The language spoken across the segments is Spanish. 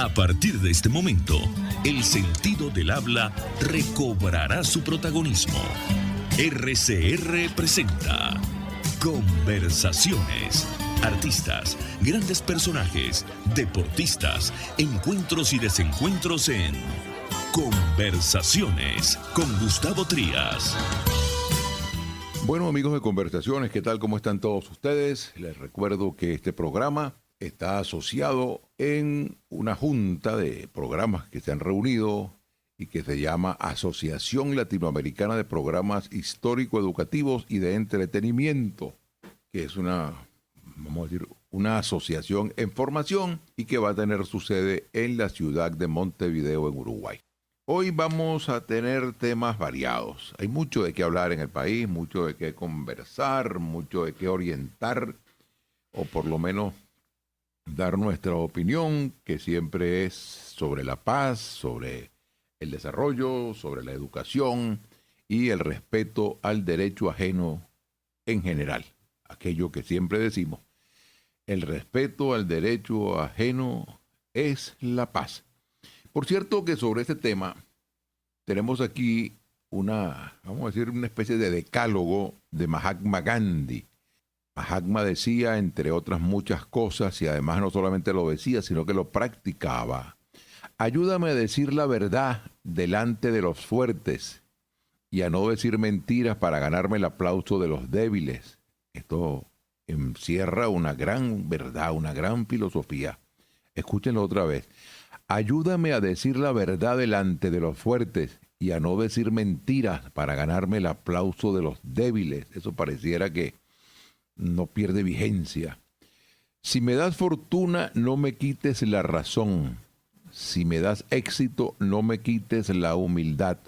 A partir de este momento, el sentido del habla recobrará su protagonismo. RCR presenta Conversaciones. Artistas, grandes personajes, deportistas, encuentros y desencuentros en Conversaciones con Gustavo Trías. Bueno, amigos de Conversaciones, ¿qué tal? ¿Cómo están todos ustedes? Les recuerdo que este programa está asociado en una junta de programas que se han reunido y que se llama Asociación Latinoamericana de Programas Histórico-Educativos y de Entretenimiento, que es una asociación en formación y que va a tener su sede en la ciudad de Montevideo, en Uruguay. Hoy vamos a tener temas variados. Hay mucho de qué hablar en el país, mucho de qué conversar, mucho de qué orientar, o por lo menos dar nuestra opinión, que siempre es sobre la paz, sobre el desarrollo, sobre la educación y el respeto al derecho ajeno en general. Aquello que siempre decimos, el respeto al derecho ajeno es la paz. Por cierto que sobre este tema tenemos aquí una especie de decálogo de Mahatma Gandhi. Mahatma decía, entre otras muchas cosas, y además no solamente lo decía, sino que lo practicaba: ayúdame a decir la verdad delante de los fuertes y a no decir mentiras para ganarme el aplauso de los débiles. Esto encierra una gran verdad, una gran filosofía. Escúchenlo otra vez. Ayúdame a decir la verdad delante de los fuertes y a no decir mentiras para ganarme el aplauso de los débiles. Eso pareciera que no pierde vigencia. Si me das fortuna, no me quites la razón. Si me das éxito, no me quites la humildad.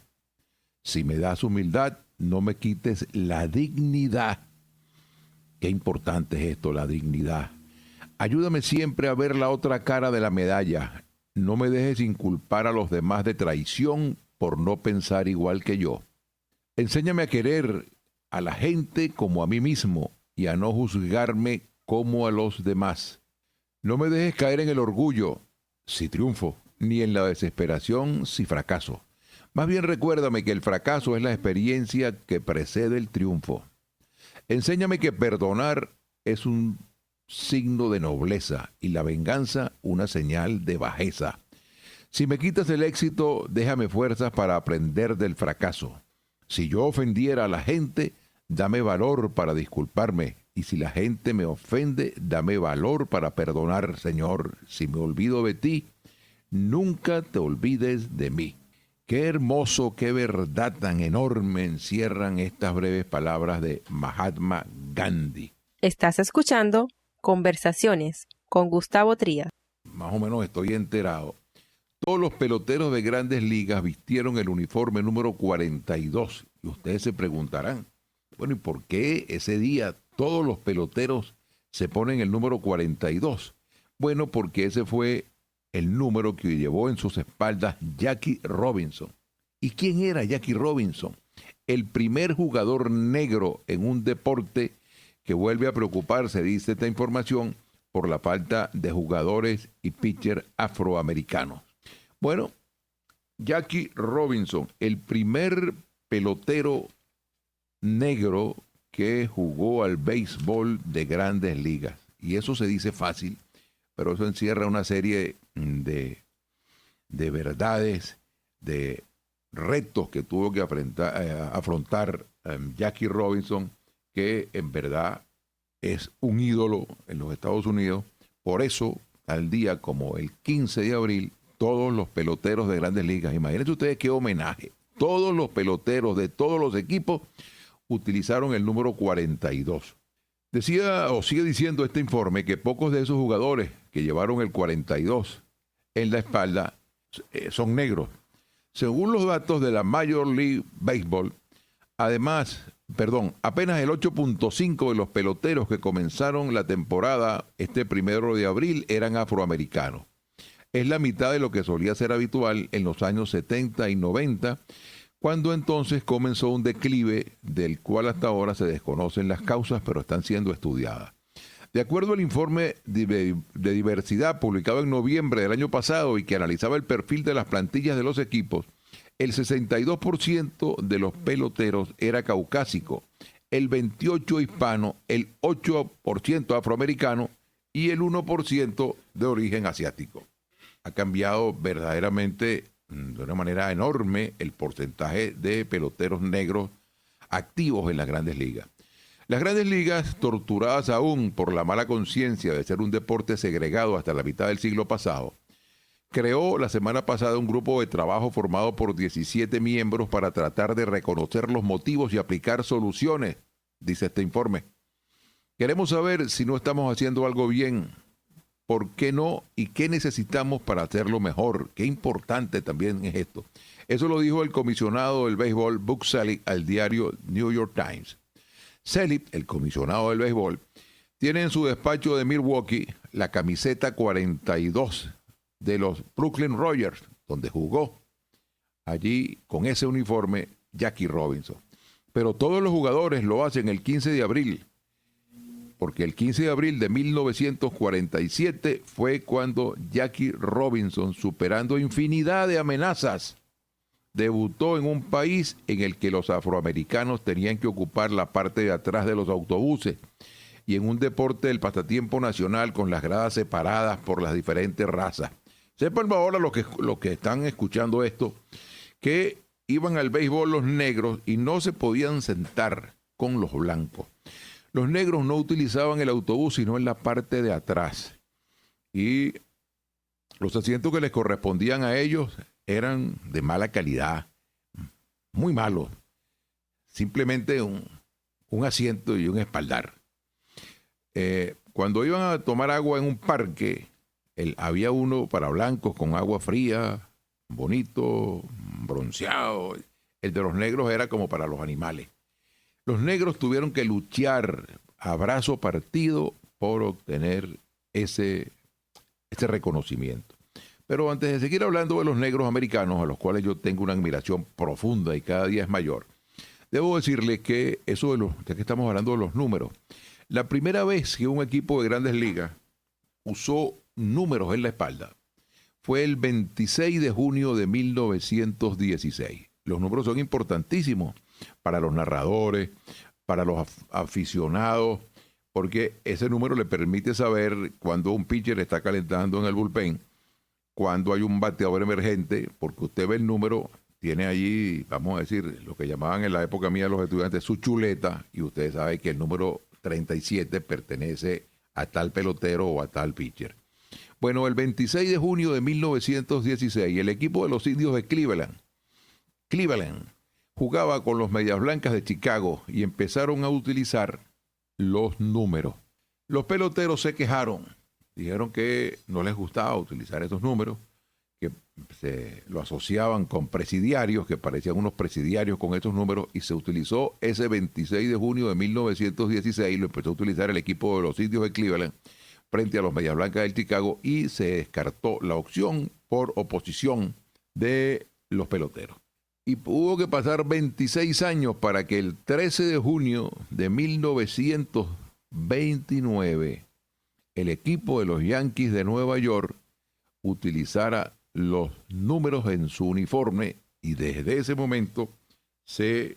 Si me das humildad, no me quites la dignidad. Qué importante es esto, la dignidad. Ayúdame siempre a ver la otra cara de la medalla. No me dejes inculpar a los demás de traición por no pensar igual que yo. Enséñame a querer a la gente como a mí mismo y a no juzgarme como a los demás. No me dejes caer en el orgullo si triunfo, ni en la desesperación si fracaso. Más bien recuérdame que el fracaso es la experiencia que precede el triunfo. Enséñame que perdonar es un signo de nobleza y la venganza una señal de bajeza. Si me quitas el éxito, déjame fuerzas para aprender del fracaso. Si yo ofendiera a la gente, dame valor para disculparme. Y si la gente me ofende, dame valor para perdonar, Señor. Si me olvido de ti, nunca te olvides de mí. Qué hermoso, qué verdad tan enorme encierran estas breves palabras de Mahatma Gandhi. Estás escuchando Conversaciones con Gustavo Trías. Más o menos estoy enterado. Todos los peloteros de Grandes Ligas vistieron el uniforme número 42. Y ustedes se preguntarán, bueno, ¿y por qué ese día todos los peloteros se ponen el número 42? Bueno, porque ese fue el número que llevó en sus espaldas Jackie Robinson. ¿Y quién era Jackie Robinson? El primer jugador negro en un deporte que vuelve a preocuparse, dice esta información, por la falta de jugadores y pitchers afroamericanos. Bueno, Jackie Robinson, el primer pelotero negro que jugó al béisbol de Grandes Ligas. Y eso se dice fácil, pero eso encierra una serie de verdades, de retos que tuvo que afrontar Jackie Robinson, que en verdad es un ídolo en los Estados Unidos. Por eso, al día como el 15 de abril, todos los peloteros de Grandes Ligas, imagínense ustedes qué homenaje, todos los peloteros de todos los equipos utilizaron el número 42. Decía o sigue diciendo este informe que pocos de esos jugadores que llevaron el 42 en la espalda son negros. Según los datos de la Major League Baseball, apenas el 8.5 de los peloteros que comenzaron la temporada este 1 de abril eran afroamericanos. Es la mitad de lo que solía ser habitual en los años 70 y 90, cuando entonces comenzó un declive del cual hasta ahora se desconocen las causas, pero están siendo estudiadas. De acuerdo al informe de diversidad publicado en noviembre del año pasado y que analizaba el perfil de las plantillas de los equipos, el 62% de los peloteros era caucásico, el 28% hispano, el 8% afroamericano y el 1% de origen asiático. Ha cambiado verdaderamente de una manera enorme el porcentaje de peloteros negros activos en las grandes ligas. Las grandes ligas, torturadas aún por la mala conciencia de ser un deporte segregado hasta la mitad del siglo pasado, creó la semana pasada un grupo de trabajo formado por 17 miembros para tratar de reconocer los motivos y aplicar soluciones, dice este informe. Queremos saber si no estamos haciendo algo bien, por qué no y qué necesitamos para hacerlo mejor. Qué importante también es esto. Eso lo dijo el comisionado del béisbol, Buck Sellick, al diario New York Times. Sellick, el comisionado del béisbol, tiene en su despacho de Milwaukee la camiseta 42 de los Brooklyn Rogers, donde jugó allí con ese uniforme Jackie Robinson. Pero todos los jugadores lo hacen el 15 de abril, porque el 15 de abril de 1947 fue cuando Jackie Robinson, superando infinidad de amenazas, debutó en un país en el que los afroamericanos tenían que ocupar la parte de atrás de los autobuses y en un deporte del pasatiempo nacional con las gradas separadas por las diferentes razas. Sepan ahora los que están escuchando esto, que iban al béisbol los negros y no se podían sentar con los blancos. Los negros no utilizaban el autobús sino en la parte de atrás. Y los asientos que les correspondían a ellos eran de mala calidad, muy malos. Simplemente un asiento y un espaldar. Cuando iban a tomar agua en un parque, había uno para blancos con agua fría, bonito, bronceado. El de los negros era como para los animales. Los negros tuvieron que luchar a brazo partido por obtener ese reconocimiento. Pero antes de seguir hablando de los negros americanos, a los cuales yo tengo una admiración profunda y cada día es mayor, debo decirle que ya que estamos hablando de los números, la primera vez que un equipo de Grandes Ligas usó números en la espalda fue el 26 de junio de 1916. Los números son importantísimos para los narradores, para los aficionados, porque ese número le permite saber cuando un pitcher está calentando en el bullpen, cuando hay un bateador emergente, porque usted ve el número, tiene allí, vamos a decir, lo que llamaban en la época mía los estudiantes su chuleta, y usted sabe que el número 37 pertenece a tal pelotero o a tal pitcher. Bueno, el 26 de junio de 1916, el equipo de los Indios de Cleveland jugaba con los Medias Blancas de Chicago y empezaron a utilizar los números. Los peloteros se quejaron, dijeron que no les gustaba utilizar esos números, que se lo asociaban con presidiarios, que parecían unos presidiarios con esos números, y se utilizó ese 26 de junio de 1916, lo empezó a utilizar el equipo de los Indios de Cleveland frente a los Medias Blancas de Chicago, y se descartó la opción por oposición de los peloteros. Y hubo que pasar 26 años para que el 13 de junio de 1929 el equipo de los Yankees de Nueva York utilizara los números en su uniforme, y desde ese momento se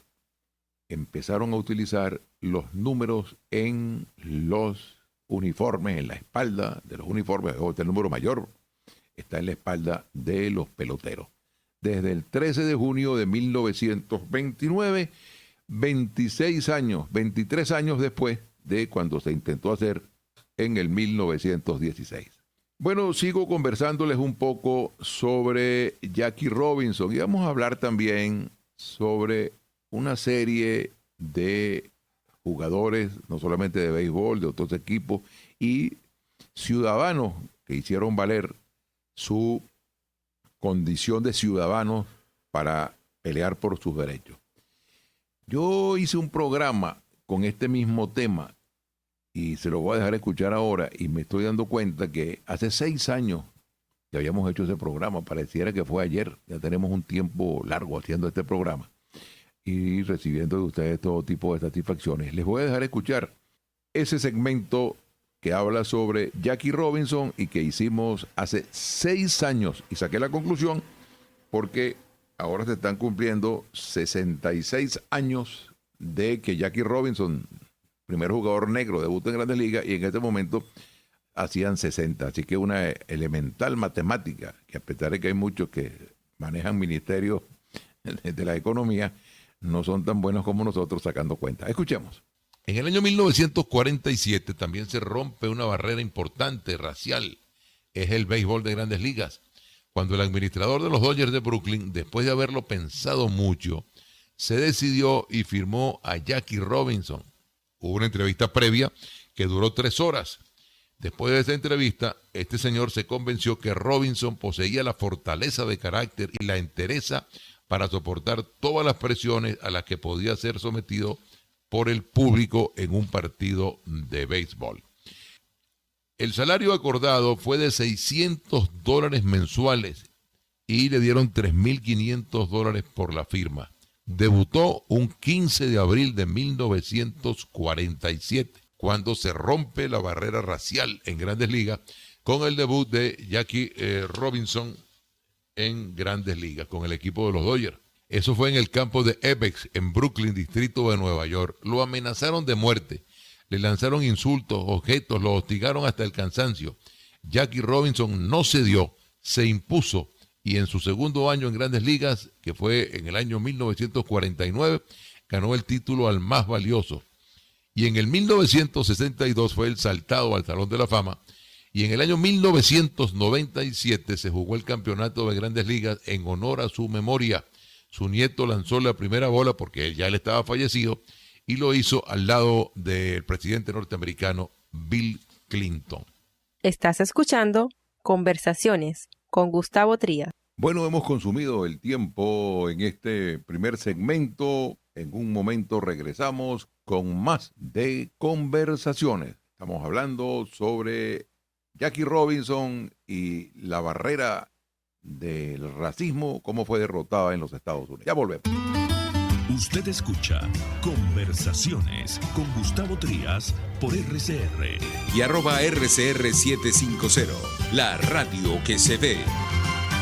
empezaron a utilizar los números en los uniformes, en la espalda de los uniformes. El número mayor está en la espalda de los peloteros. Desde el 13 de junio de 1929, 23 años después de cuando se intentó hacer en el 1916. Bueno, sigo conversándoles un poco sobre Jackie Robinson y vamos a hablar también sobre una serie de jugadores, no solamente de béisbol, de otros equipos, y ciudadanos que hicieron valer su condición de ciudadanos para pelear por sus derechos. Yo hice un programa con este mismo tema y se lo voy a dejar escuchar ahora, y me estoy dando cuenta que hace 6 años que habíamos hecho ese programa, pareciera que fue ayer, ya tenemos un tiempo largo haciendo este programa y recibiendo de ustedes todo tipo de satisfacciones. Les voy a dejar escuchar ese segmento que habla sobre Jackie Robinson y que hicimos hace 6 años. Y saqué la conclusión porque ahora se están cumpliendo 66 años de que Jackie Robinson, primer jugador negro, debutó en Grandes Ligas y en este momento hacían 60. Así que una elemental matemática, que a pesar de que hay muchos que manejan ministerios de la economía, no son tan buenos como nosotros sacando cuentas. Escuchemos. En el año 1947 también se rompe una barrera importante racial. Es el béisbol de Grandes Ligas. Cuando el administrador de los Dodgers de Brooklyn, después de haberlo pensado mucho, se decidió y firmó a Jackie Robinson. Hubo una entrevista previa que duró 3 horas. Después de esa entrevista, este señor se convenció que Robinson poseía la fortaleza de carácter y la entereza para soportar todas las presiones a las que podía ser sometido por el público en un partido de béisbol. El salario acordado fue de $600 mensuales y le dieron $3,500 por la firma. Debutó un 15 de abril de 1947, cuando se rompe la barrera racial en Grandes Ligas, con el debut de Jackie Robinson en Grandes Ligas, con el equipo de los Dodgers. Eso fue en el campo de Apex, en Brooklyn, distrito de Nueva York. Lo amenazaron de muerte, le lanzaron insultos, objetos, lo hostigaron hasta el cansancio. Jackie Robinson no cedió, se impuso, y en su segundo año en Grandes Ligas, que fue en el año 1949, ganó el título al más valioso. Y en el 1962 fue el saltado al Salón de la Fama, y en el año 1997 se jugó el campeonato de Grandes Ligas en honor a su memoria. Su nieto lanzó la primera bola porque ya él estaba fallecido y lo hizo al lado del presidente norteamericano Bill Clinton. Estás escuchando Conversaciones con Gustavo Trías. Bueno, hemos consumido el tiempo en este primer segmento. En un momento regresamos con más de Conversaciones. Estamos hablando sobre Jackie Robinson y la barrera del racismo, cómo fue derrotada en los Estados Unidos. Ya volvemos. Usted escucha Conversaciones con Gustavo Trías por RCR. Y @RCR750, la radio que se ve.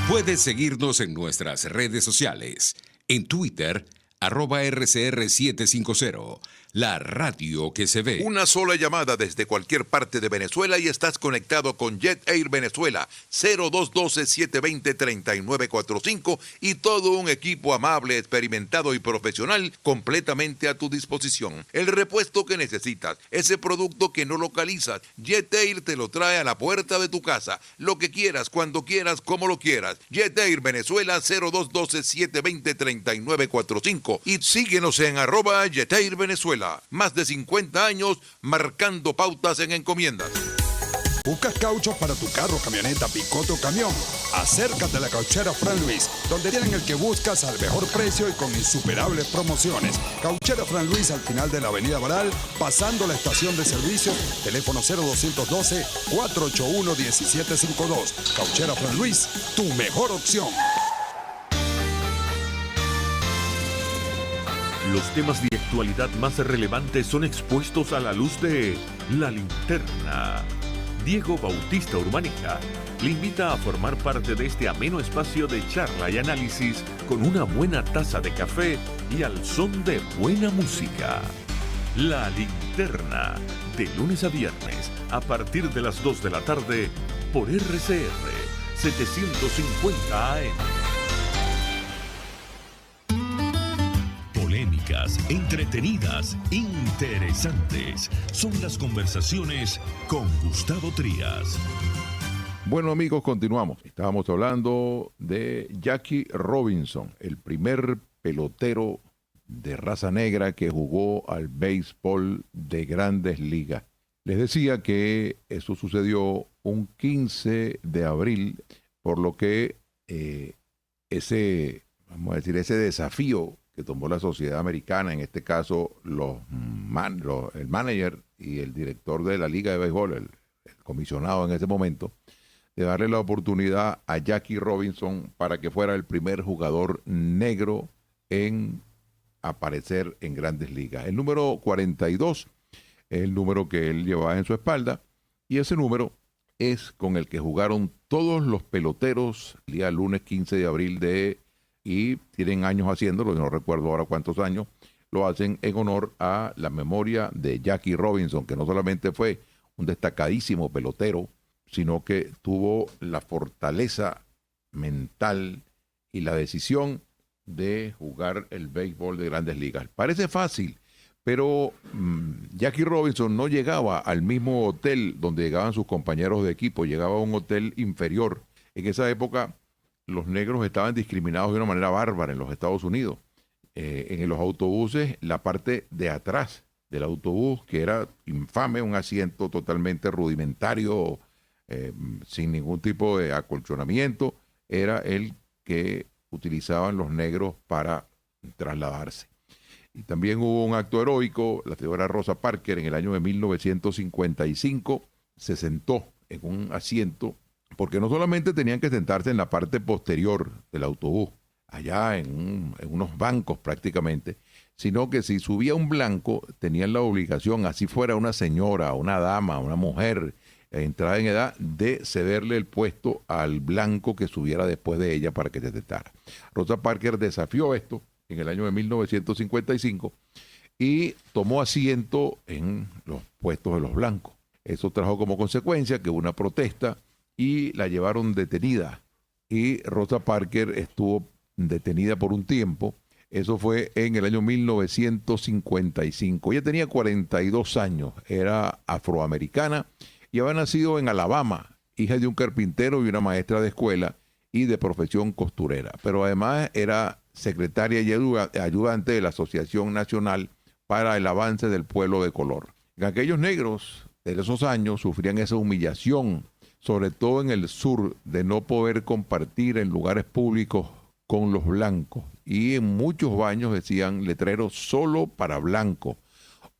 Puedes seguirnos en nuestras redes sociales. En Twitter, @RCR750, la radio que se ve. Una sola llamada desde cualquier parte de Venezuela y estás conectado con Jet Air Venezuela, 0212-720-3945 y todo un equipo amable, experimentado y profesional completamente a tu disposición. El repuesto que necesitas, ese producto que no localizas, Jet Air te lo trae a la puerta de tu casa. Lo que quieras, cuando quieras, como lo quieras. Jet Air Venezuela, 0212-720-3945 y síguenos en @Jet Air Venezuela. Más de 50 años marcando pautas en encomiendas. ¿Buscas cauchos para tu carro, camioneta, picote o camión? Acércate a la Cauchera Fran Luis, donde tienen el que buscas al mejor precio y con insuperables promociones. Cauchera Fran Luis al final de la Avenida Baral, pasando la estación de servicio, teléfono 0212-481-1752. Cauchera Fran Luis, tu mejor opción. Los temas de actualidad más relevantes son expuestos a la luz de La Linterna. Diego Bautista Urbaneja le invita a formar parte de este ameno espacio de charla y análisis con una buena taza de café y al son de buena música. La Linterna, de lunes a viernes, a partir de las 2 de la tarde, por RCR 750 AM. Polémicas, entretenidas, interesantes. Son las conversaciones con Gustavo Trías. Bueno, amigos, continuamos. Estábamos hablando de Jackie Robinson, el primer pelotero de raza negra que jugó al béisbol de Grandes Ligas. Les decía que eso sucedió un 15 de abril, por lo que ese desafío que tomó la sociedad americana, en este caso el manager y el director de la Liga de Béisbol, el comisionado en ese momento, de darle la oportunidad a Jackie Robinson para que fuera el primer jugador negro en aparecer en Grandes Ligas. El número 42 es el número que él llevaba en su espalda Y ese número es con el que jugaron todos los peloteros el día lunes 15 de abril y tienen años haciéndolo, no recuerdo ahora cuántos años, lo hacen en honor a la memoria de Jackie Robinson, que no solamente fue un destacadísimo pelotero, sino que tuvo la fortaleza mental y la decisión de jugar el béisbol de Grandes Ligas. Parece fácil, pero Jackie Robinson no llegaba al mismo hotel donde llegaban sus compañeros de equipo, llegaba a un hotel inferior. En esa época los negros estaban discriminados de una manera bárbara en los Estados Unidos. En los autobuses, la parte de atrás del autobús, que era infame, un asiento totalmente rudimentario, sin ningún tipo de acolchonamiento, era el que utilizaban los negros para trasladarse. Y también hubo un acto heroico. La señora Rosa Parker en el año de 1955 se sentó en un asiento, porque no solamente tenían que sentarse en la parte posterior del autobús, allá en unos bancos prácticamente, sino que si subía un blanco, tenían la obligación, así fuera una señora, una dama, una mujer, entrada en edad, de cederle el puesto al blanco que subiera después de ella para que se sentara. Rosa Parker desafió esto en el año de 1955 y tomó asiento en los puestos de los blancos. Eso trajo como consecuencia que hubo una protesta y la llevaron detenida. Y Rosa Parker estuvo detenida por un tiempo. Eso fue en el año 1955. Ella tenía 42 años, era afroamericana y había nacido en Alabama, hija de un carpintero y una maestra de escuela y de profesión costurera. Pero además era secretaria y ayudante de la Asociación Nacional para el Avance del Pueblo de Color. Aquellos negros de esos años sufrían esa humillación, sobre todo en el sur, de no poder compartir en lugares públicos con los blancos. Y en muchos baños decían letreros solo para blancos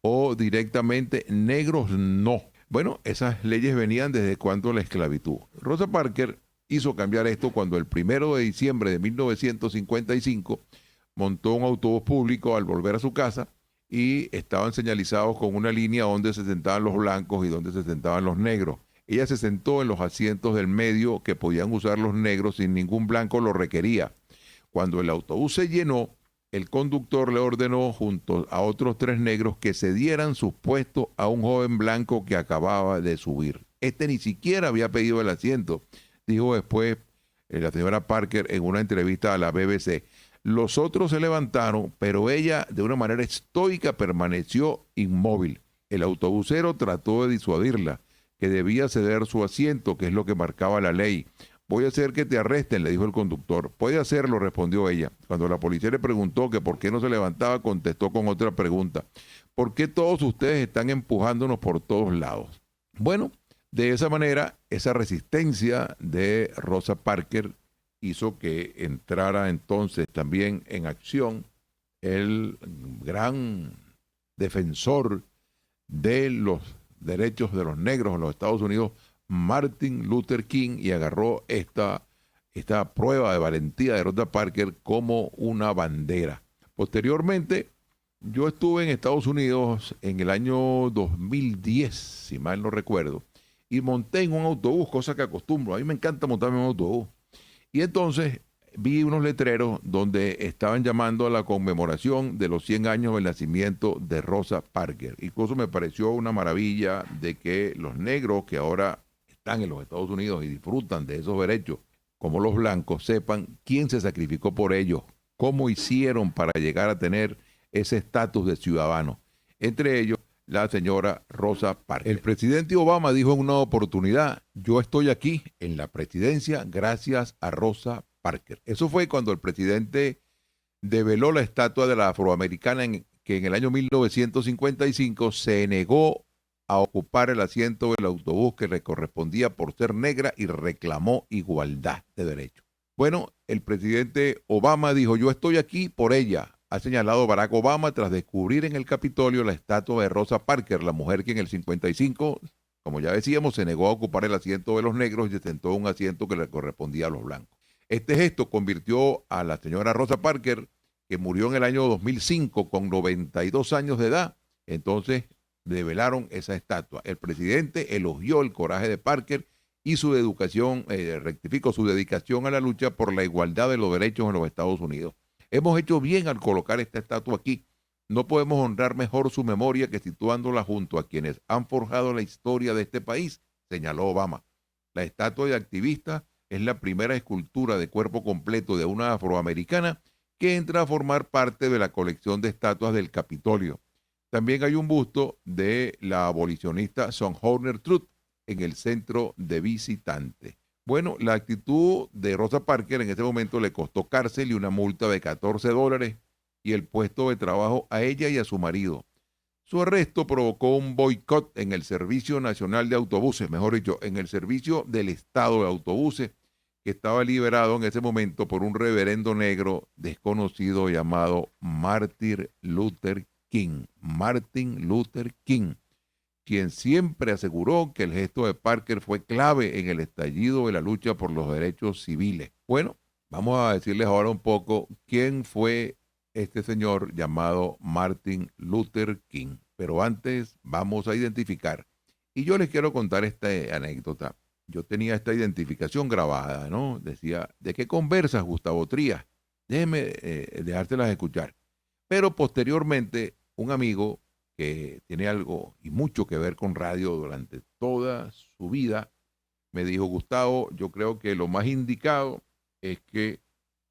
o directamente negros no. Bueno, esas leyes venían desde cuando la esclavitud. Rosa Parker hizo cambiar esto cuando el 1 de diciembre de 1955 montó un autobús público al volver a su casa y estaban señalizados con una línea donde se sentaban los blancos y donde se sentaban los negros. Ella se sentó en los asientos del medio que podían usar los negros sin ningún blanco lo requería. Cuando el autobús se llenó, el conductor le ordenó junto a otros 3 negros que cedieran sus puestos a un joven blanco que acababa de subir. Este ni siquiera había pedido el asiento, dijo después la señora Parker en una entrevista a la BBC. Los otros se levantaron, pero ella de una manera estoica permaneció inmóvil. El autobusero trató de disuadirla, que debía ceder su asiento, que es lo que marcaba la ley. Voy a hacer que te arresten, le dijo el conductor. Puede hacerlo, respondió ella. Cuando la policía le preguntó que por qué no se levantaba, contestó con otra pregunta. ¿Por qué todos ustedes están empujándonos por todos lados? Bueno, de esa manera, esa resistencia de Rosa Parker hizo que entrara entonces también en acción el gran defensor de los derechos de los negros en los Estados Unidos, Martin Luther King, y agarró esta prueba de valentía de Rosa Parker como una bandera. Posteriormente, yo estuve en Estados Unidos en el año 2010, si mal no recuerdo, y monté en un autobús, cosa que acostumbro. A mí me encanta montarme en un autobús. Y entonces vi unos letreros donde estaban llamando a la conmemoración de los 100 años del nacimiento de Rosa Parker. Incluso me pareció una maravilla de que los negros que ahora están en los Estados Unidos y disfrutan de esos derechos, como los blancos, sepan quién se sacrificó por ellos, cómo hicieron para llegar a tener ese estatus de ciudadano. Entre ellos, la señora Rosa Parker. El presidente Obama dijo en una oportunidad: yo estoy aquí en la presidencia gracias a Rosa Parker. Eso fue cuando el presidente develó la estatua de la afroamericana que en el año 1955 se negó a ocupar el asiento del autobús que le correspondía por ser negra y reclamó igualdad de derechos. Bueno, el presidente Obama dijo: yo estoy aquí por ella. Ha señalado Barack Obama tras descubrir en el Capitolio la estatua de Rosa Parker, la mujer que en el 55, como ya decíamos, se negó a ocupar el asiento de los negros y se sentó en un asiento que le correspondía a los blancos. Este gesto convirtió a la señora Rosa Parker, que murió en el año 2005 con 92 años de edad, entonces develaron esa estatua. El presidente elogió el coraje de Parker y su dedicación a la lucha por la igualdad de los derechos en los Estados Unidos. Hemos hecho bien al colocar esta estatua aquí. No podemos honrar mejor su memoria que situándola junto a quienes han forjado la historia de este país, señaló Obama. La estatua de activista es la primera escultura de cuerpo completo de una afroamericana que entra a formar parte de la colección de estatuas del Capitolio. También hay un busto de la abolicionista Sojourner Truth en el centro de visitantes. Bueno, la actitud de Rosa Parker en ese momento le costó cárcel y una multa de $14 y el puesto de trabajo a ella y a su marido. Su arresto provocó un boicot en el Servicio Nacional de Autobuses, mejor dicho, en el Servicio del Estado de Autobuses, que estaba liberado en ese momento por un reverendo negro desconocido llamado Martin Luther King, quien siempre aseguró que el gesto de Parker fue clave en el estallido de la lucha por los derechos civiles. Bueno, vamos a decirles ahora un poco quién fue este señor llamado Martin Luther King. Pero antes vamos a identificar. Y yo les quiero contar esta anécdota. Yo tenía esta identificación grabada, ¿no? Decía, ¿de qué conversas, Gustavo Trías? Déjeme dejárselas escuchar. Pero posteriormente, un amigo que tiene algo y mucho que ver con radio durante toda su vida, me dijo, Gustavo, yo creo que lo más indicado es que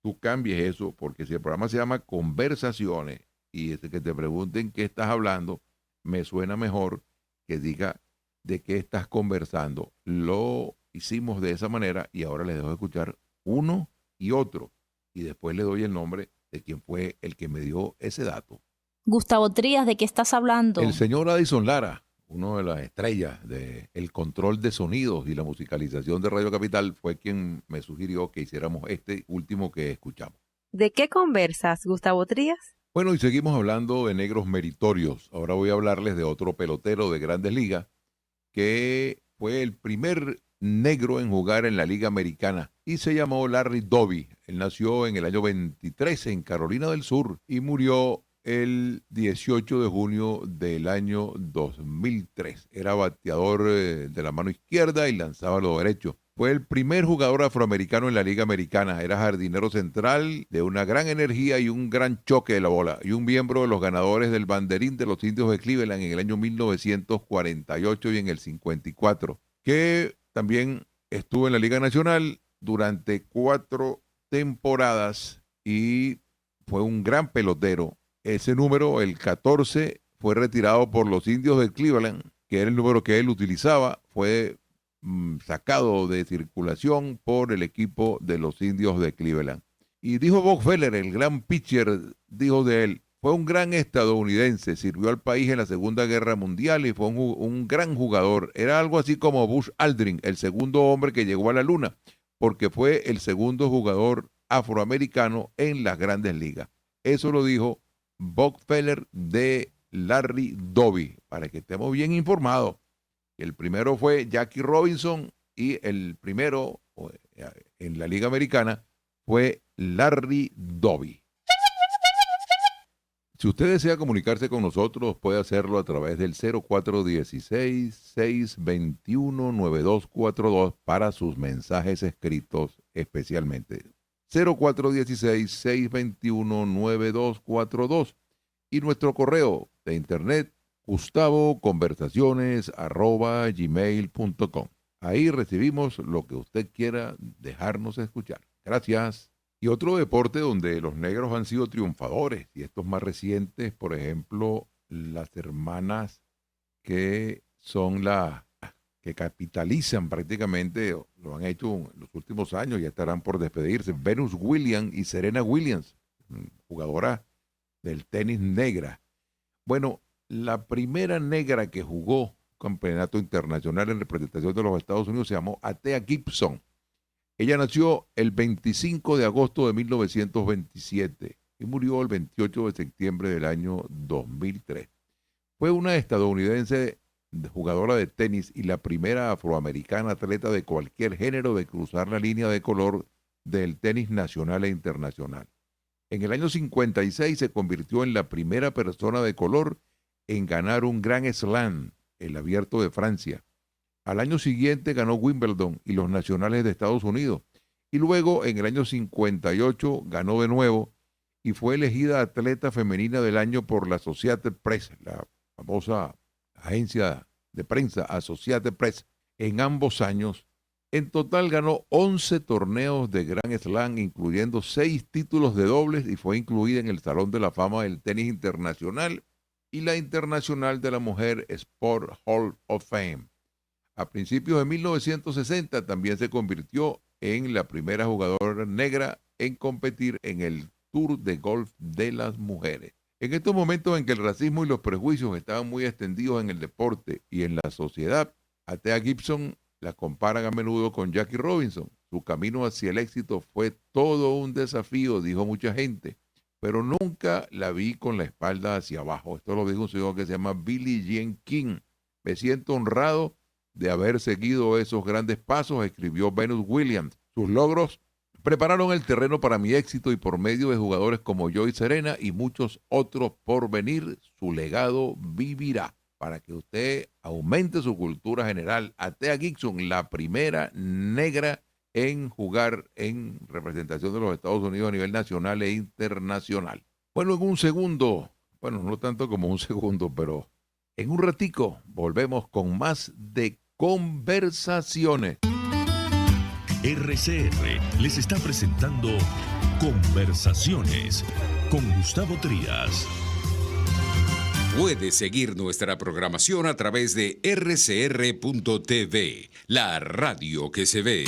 tú cambies eso, porque si el programa se llama Conversaciones y es que te pregunten qué estás hablando, me suena mejor que diga de qué estás conversando. Lo hicimos de esa manera y ahora les dejo escuchar uno y otro y después le doy el nombre de quien fue el que me dio ese dato. Gustavo Trías, ¿de qué estás hablando? El señor Addison Lara, uno de las estrellas del control de sonidos y la musicalización de Radio Capital, fue quien me sugirió que hiciéramos este último que escuchamos. ¿De qué conversas, Gustavo Trías? Bueno, y seguimos hablando de negros meritorios. Ahora voy a hablarles de otro pelotero de Grandes Ligas que fue el primer negro en jugar en la Liga Americana y se llamó Larry Doby. Él nació en el año 23 en Carolina del Sur y murió el 18 de junio del año 2003. Era bateador de la mano izquierda y lanzaba lo derecho. Fue el primer jugador afroamericano en la Liga Americana. Era jardinero central de una gran energía y un gran choque de la bola. Y un miembro de los ganadores del banderín de los Indios de Cleveland en el año 1948 y en el 54. Que también estuvo en la Liga Nacional durante 4 temporadas y fue un gran pelotero. Ese número, el 14, fue retirado por los Indios de Cleveland, que era el número que él utilizaba. Fue sacado de circulación por el equipo de los Indios de Cleveland. Y dijo Bob Feller, el gran pitcher, dijo de él, fue un gran estadounidense, sirvió al país en la Segunda Guerra Mundial y fue un gran jugador. Era algo así como Buzz Aldrin, el segundo hombre que llegó a la luna, porque fue el segundo jugador afroamericano en las Grandes Ligas. Eso lo dijo Bob Feller de Larry Doby, para que estemos bien informados. El primero fue Jackie Robinson y el primero en la Liga Americana fue Larry Doby. Si usted desea comunicarse con nosotros, puede hacerlo a través del 0416-621-9242 para sus mensajes escritos especialmente. 0416-621-9242 y nuestro correo de internet gustavoconversaciones@gmail.com. Ahí recibimos lo que usted quiera dejarnos escuchar. Gracias. Y otro deporte donde los negros han sido triunfadores, y estos más recientes, por ejemplo, las hermanas que son que capitalizan prácticamente, lo han hecho en los últimos años, ya estarán por despedirse, Venus Williams y Serena Williams, jugadora del tenis negra. Bueno, la primera negra que jugó campeonato internacional en representación de los Estados Unidos se llamó Athea Gibson. Ella nació el 25 de agosto de 1927 y murió el 28 de septiembre del año 2003. Fue una estadounidense jugadora de tenis y la primera afroamericana atleta de cualquier género de cruzar la línea de color del tenis nacional e internacional. En el año 56 se convirtió en la primera persona de color en ganar un Grand Slam, el Abierto de Francia. Al año siguiente ganó Wimbledon y los nacionales de Estados Unidos. Y luego, en el año 58, ganó de nuevo y fue elegida atleta femenina del año por la Associated Press, la famosa agencia de prensa Associated Press, en ambos años. En total ganó 11 torneos de Grand Slam, incluyendo 6 títulos de dobles, y fue incluida en el Salón de la Fama del Tenis Internacional y la Internacional de la Mujer Sport Hall of Fame. A principios de 1960 también se convirtió en la primera jugadora negra en competir en el Tour de Golf de las Mujeres. En estos momentos en que el racismo y los prejuicios estaban muy extendidos en el deporte y en la sociedad, a Thea Gibson la comparan a menudo con Jackie Robinson. Su camino hacia el éxito fue todo un desafío, dijo mucha gente, pero nunca la vi con la espalda hacia abajo. Esto lo dijo un señor que se llama Billie Jean King. Me siento honrado de haber seguido esos grandes pasos, escribió Venus Williams. Sus logros prepararon el terreno para mi éxito y por medio de jugadores como Joy Serena y muchos otros por venir, su legado vivirá. Para que usted aumente su cultura general, a Thea Gibson, la primera negra en jugar en representación de los Estados Unidos a nivel nacional e internacional. Bueno, en un segundo, bueno, no tanto como un segundo, pero en un ratico volvemos con más de Conversaciones. RCR les está presentando Conversaciones con Gustavo Trías. Puedes seguir nuestra programación a través de rcr.tv, la radio que se ve.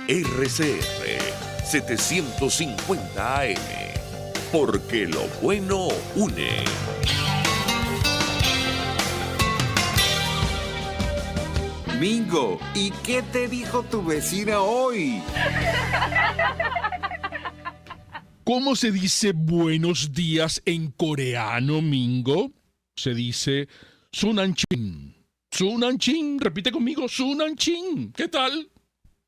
RCR 750 AM, porque lo bueno une. Mingo, ¿y qué te dijo tu vecina hoy? ¿Cómo se dice buenos días en coreano, Mingo? Se dice Sunanchin. Sunanchin, repite conmigo, Sunanchin. ¿Qué tal?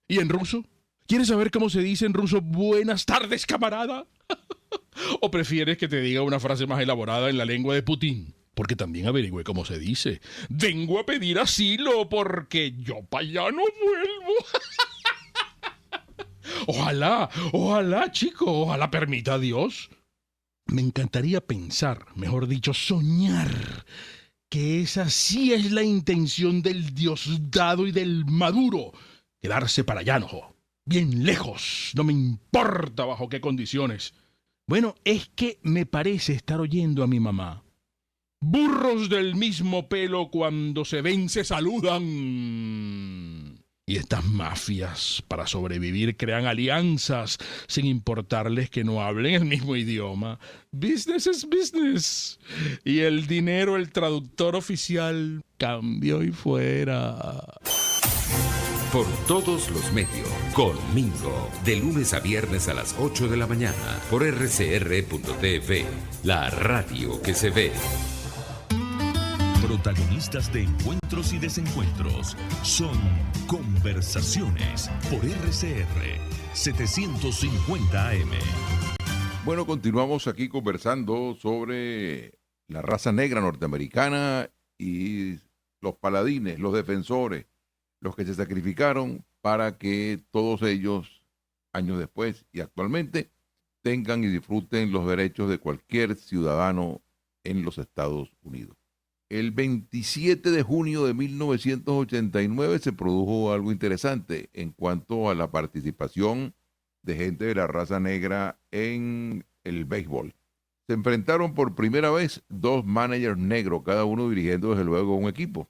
¿Y en ruso? ¿Quieres saber cómo se dice en ruso buenas tardes, camarada? ¿O prefieres que te diga una frase más elaborada en la lengua de Putin? Porque también averigüé cómo se dice. Vengo a pedir asilo porque yo para allá no vuelvo. Ojalá, chico, ojalá permita Dios. Me encantaría pensar, mejor dicho, soñar, que esa sí es la intención del Diosdado y del Maduro. Quedarse para allá, no. Bien lejos, no me importa bajo qué condiciones. Bueno, es que me parece estar oyendo a mi mamá. Burros del mismo pelo cuando se ven se saludan. Y estas mafias, para sobrevivir, crean alianzas sin importarles que no hablen el mismo idioma. Business es business. Y el dinero, el traductor oficial, cambio y fuera. Por todos los medios, conmigo, de lunes a viernes a las 8 de la mañana, por rcr.tv, la radio que se ve. Protagonistas de encuentros y desencuentros son Conversaciones por RCR 750 AM. Bueno, continuamos aquí conversando sobre la raza negra norteamericana y los paladines, los defensores, los que se sacrificaron para que todos ellos, años después y actualmente, tengan y disfruten los derechos de cualquier ciudadano en los Estados Unidos. El 27 de junio de 1989 se produjo algo interesante en cuanto a la participación de gente de la raza negra en el béisbol. Se enfrentaron por primera vez dos managers negros, cada uno dirigiendo desde luego un equipo.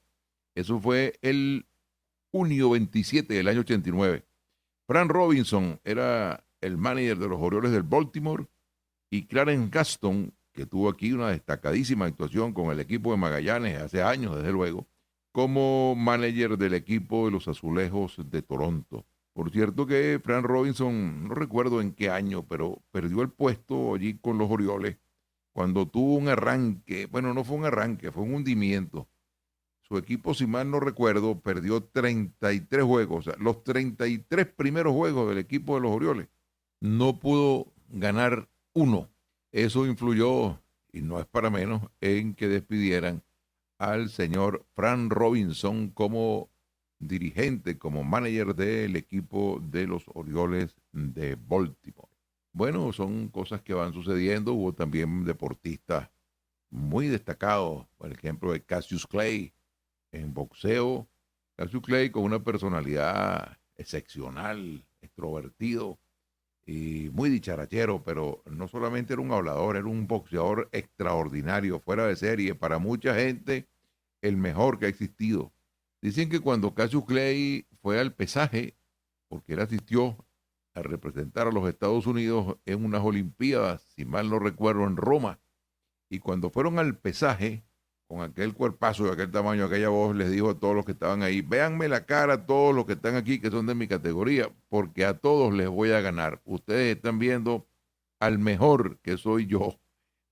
Eso fue el junio 27 del año 89. Frank Robinson era el manager de los Orioles del Baltimore y Clarence Gaston, que tuvo aquí una destacadísima actuación con el equipo de Magallanes hace años, desde luego, como manager del equipo de los Azulejos de Toronto. Por cierto que Frank Robinson, no recuerdo en qué año, pero perdió el puesto allí con los Orioles cuando tuvo un arranque, bueno, no fue un arranque, fue un hundimiento. Su equipo, si mal no recuerdo, perdió 33 juegos, o sea, los 33 primeros juegos del equipo de los Orioles. No pudo ganar uno. Eso influyó y no es para menos, en que despidieran al señor Fran Robinson como dirigente, como manager del equipo de los Orioles de Baltimore. Bueno, son cosas que van sucediendo. Hubo también deportistas muy destacados, por ejemplo, de Cassius Clay en boxeo. Cassius Clay con una personalidad excepcional, extrovertido y muy dicharachero, pero no solamente era un hablador, era un boxeador extraordinario, fuera de serie, para mucha gente el mejor que ha existido. Dicen que cuando Cassius Clay fue al pesaje, porque él asistió a representar a los Estados Unidos en unas Olimpiadas, si mal no recuerdo, en Roma, y cuando fueron al pesaje, con aquel cuerpazo de aquel tamaño, aquella voz, les dijo a todos los que estaban ahí, véanme la cara a todos los que están aquí, que son de mi categoría, porque a todos les voy a ganar. Ustedes están viendo al mejor, que soy yo.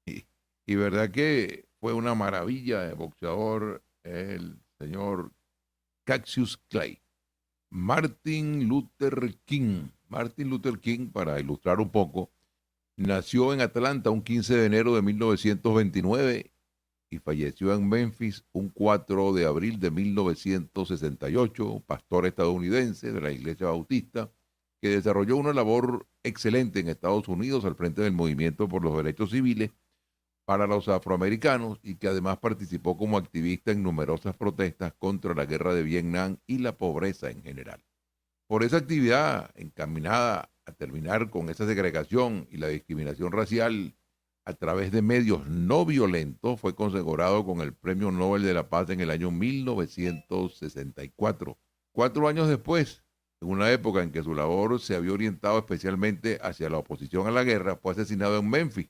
Y verdad que fue una maravilla de boxeador el señor Cassius Clay. Martin Luther King. Martin Luther King, para ilustrar un poco, nació en Atlanta un 15 de enero de 1929 y falleció en Memphis un 4 de abril de 1968, pastor estadounidense de la Iglesia Bautista, que desarrolló una labor excelente en Estados Unidos al frente del movimiento por los derechos civiles para los afroamericanos y que además participó como activista en numerosas protestas contra la guerra de Vietnam y la pobreza en general. Por esa actividad encaminada a terminar con esa segregación y la discriminación racial a través de medios no violentos, fue condecorado con el Premio Nobel de la Paz en el año 1964. 4 años después, en una época en que su labor se había orientado especialmente hacia la oposición a la guerra, fue asesinado en Memphis,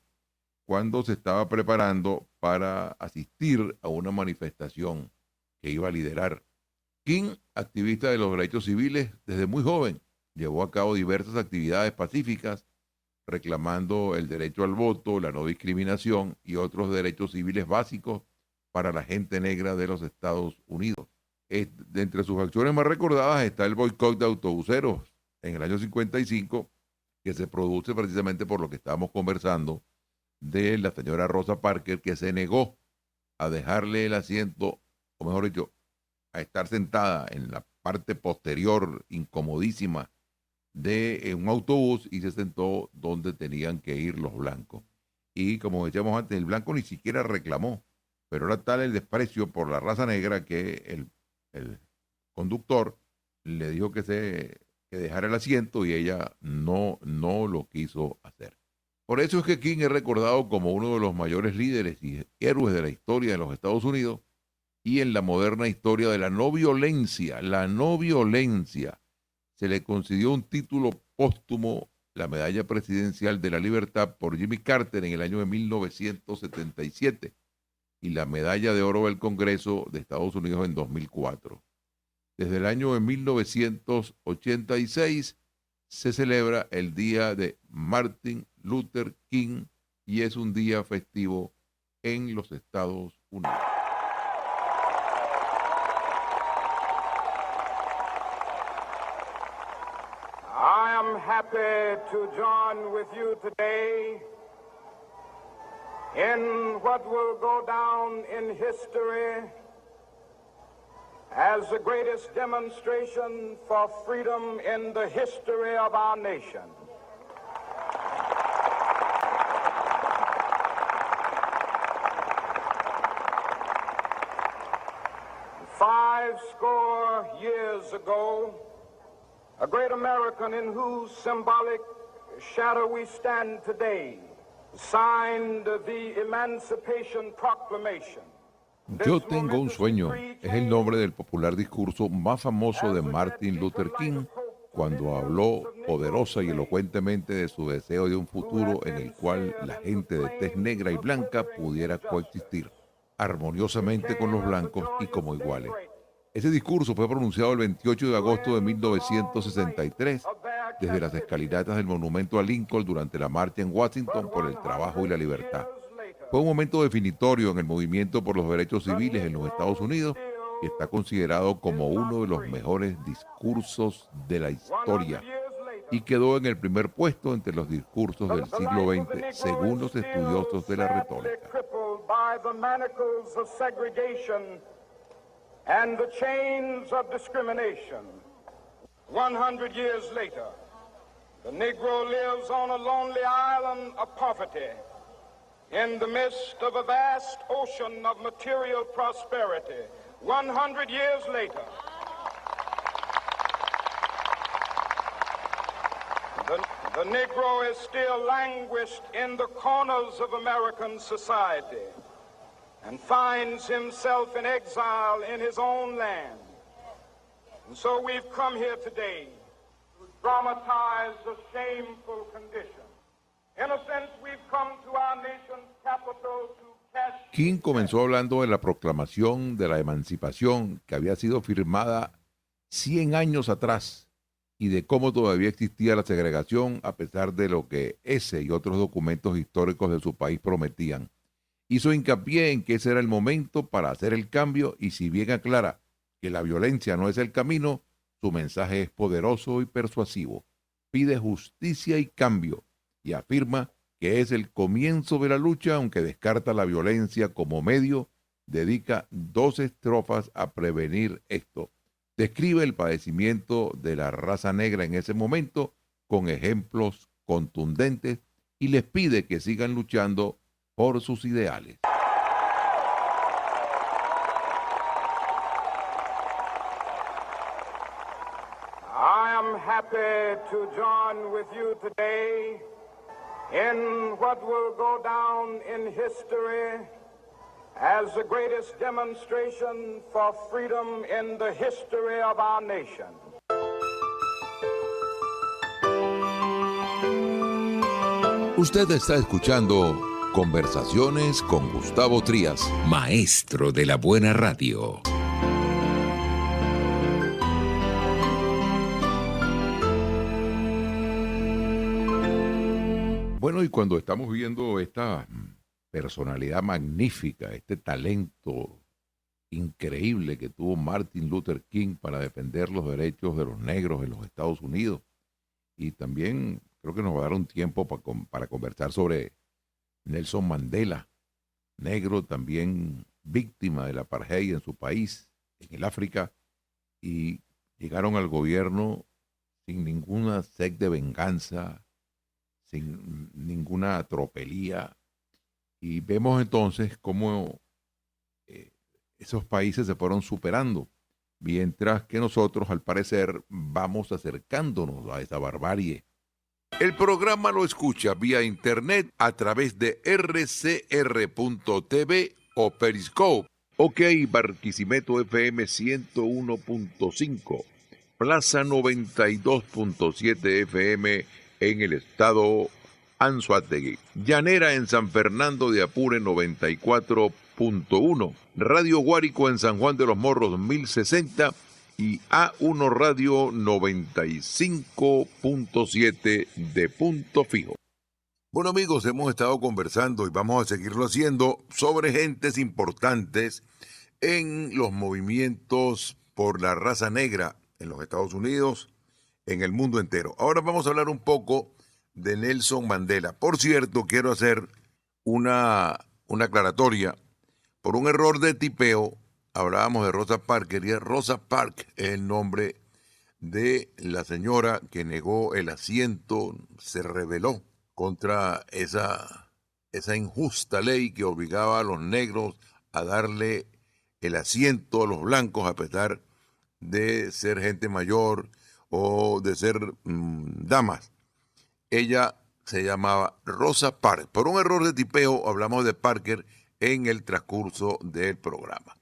cuando se estaba preparando para asistir a una manifestación que iba a liderar. King, activista de los derechos civiles desde muy joven, llevó a cabo diversas actividades pacíficas reclamando el derecho al voto, la no discriminación y otros derechos civiles básicos para la gente negra de los Estados Unidos. De entre sus acciones más recordadas está el boicot de autobuseros en el año 55, que se produce precisamente por lo que estábamos conversando de la señora Rosa Parks, que se negó a dejarle el asiento, o mejor dicho, a estar sentada en la parte posterior incomodísima de un autobús y se sentó donde tenían que ir los blancos. Y como decíamos antes, el blanco ni siquiera reclamó, pero era tal el desprecio por la raza negra que el conductor le dijo que dejara el asiento y ella no lo quiso hacer. Por eso es que King es recordado como uno de los mayores líderes y héroes de la historia de los Estados Unidos y en la moderna historia de la no violencia. Se le concedió un título póstumo, la Medalla Presidencial de la Libertad, por Jimmy Carter en el año de 1977 y la Medalla de Oro del Congreso de Estados Unidos en 2004. Desde el año de 1986 se celebra el Día de Martin Luther King y es un día festivo en los Estados Unidos. I am happy to join with you today in what will go down in history as the greatest demonstration for freedom in the history of our nation. Five score years ago, a great American in whose symbolic shadow we stand today signed the Emancipation Proclamation. Yo tengo un sueño es el nombre del popular discurso más famoso de Martin Luther King cuando habló poderosa y elocuentemente de su deseo de un futuro en el cual la gente de tez negra y blanca pudiera coexistir armoniosamente con los blancos y como iguales. Ese discurso fue pronunciado el 28 de agosto de 1963 desde las escalinatas del Monumento a Lincoln durante la marcha en Washington por el trabajo y la libertad. Fue un momento definitorio en el movimiento por los derechos civiles en los Estados Unidos y está considerado como uno de los mejores discursos de la historia. y quedó en el primer puesto entre los discursos del siglo XX, según los estudiosos de la retórica. And the chains of discrimination. 100 years later, the Negro lives on a lonely island of poverty in the midst of a vast ocean of material prosperity. 100 years later, the Negro is still languished in the corners of American society and finds himself in exile in his own land. And so we've come here today to dramatize a shameful condition. In a sense, we've come to our nation's capital to cash... King comenzó hablando de la proclamación de la emancipación que había sido firmada 100 años atrás y de cómo todavía existía la segregación a pesar de lo que ese y otros documentos históricos de su país prometían. Hizo hincapié en que ese era el momento para hacer el cambio y si bien aclara que la violencia no es el camino, su mensaje es poderoso y persuasivo. Pide justicia y cambio y afirma que es el comienzo de la lucha, aunque descarta la violencia como medio, dedica 2 estrofas a prevenir esto. Describe el padecimiento de la raza negra en ese momento con ejemplos contundentes y les pide que sigan luchando por sus ideales. I am happy to join with you today in what will go down in history as the greatest demonstration for freedom in the history of our nation. Usted está escuchando Conversaciones con Gustavo Trías, maestro de la buena radio. Bueno, y cuando estamos viendo esta personalidad magnífica, este talento increíble que tuvo Martin Luther King para defender los derechos de los negros en los Estados Unidos, y también creo que nos va a dar un tiempo para conversar sobre Nelson Mandela, negro también víctima del apartheid en su país, en el África, y llegaron al gobierno sin ninguna sed de venganza, sin ninguna tropelía, y vemos entonces cómo esos países se fueron superando, mientras que nosotros, al parecer, vamos acercándonos a esa barbarie. El programa lo escucha vía internet a través de rcr.tv o Periscope. OK Barquisimeto FM 101.5, Plaza 92.7 FM en el estado Anzoátegui, Llanera en San Fernando de Apure 94.1, Radio Guárico en San Juan de los Morros 1060 y A1 Radio 95.7 de Punto Fijo. Bueno amigos, hemos estado conversando y vamos a seguirlo haciendo sobre gentes importantes en los movimientos por la raza negra en los Estados Unidos, en el mundo entero. Ahora vamos a hablar un poco de Nelson Mandela. Por cierto, quiero hacer una aclaratoria. Por un error de tipeo, hablábamos de Rosa Parks, y Rosa Parks es el nombre de la señora que negó el asiento, se rebeló contra esa injusta ley que obligaba a los negros a darle el asiento a los blancos a pesar de ser gente mayor o de ser damas. Ella se llamaba Rosa Parks. Por un error de tipeo hablamos de Parker en el transcurso del programa.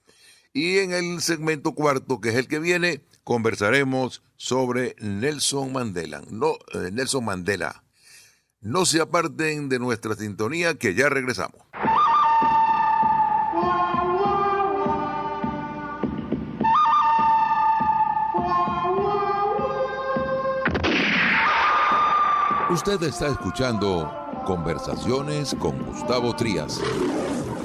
Y en el segmento cuarto, que es el que viene, conversaremos sobre Nelson Mandela. Nelson Mandela. No se aparten de nuestra sintonía, que ya regresamos. Usted está escuchando Conversaciones con Gustavo Trías.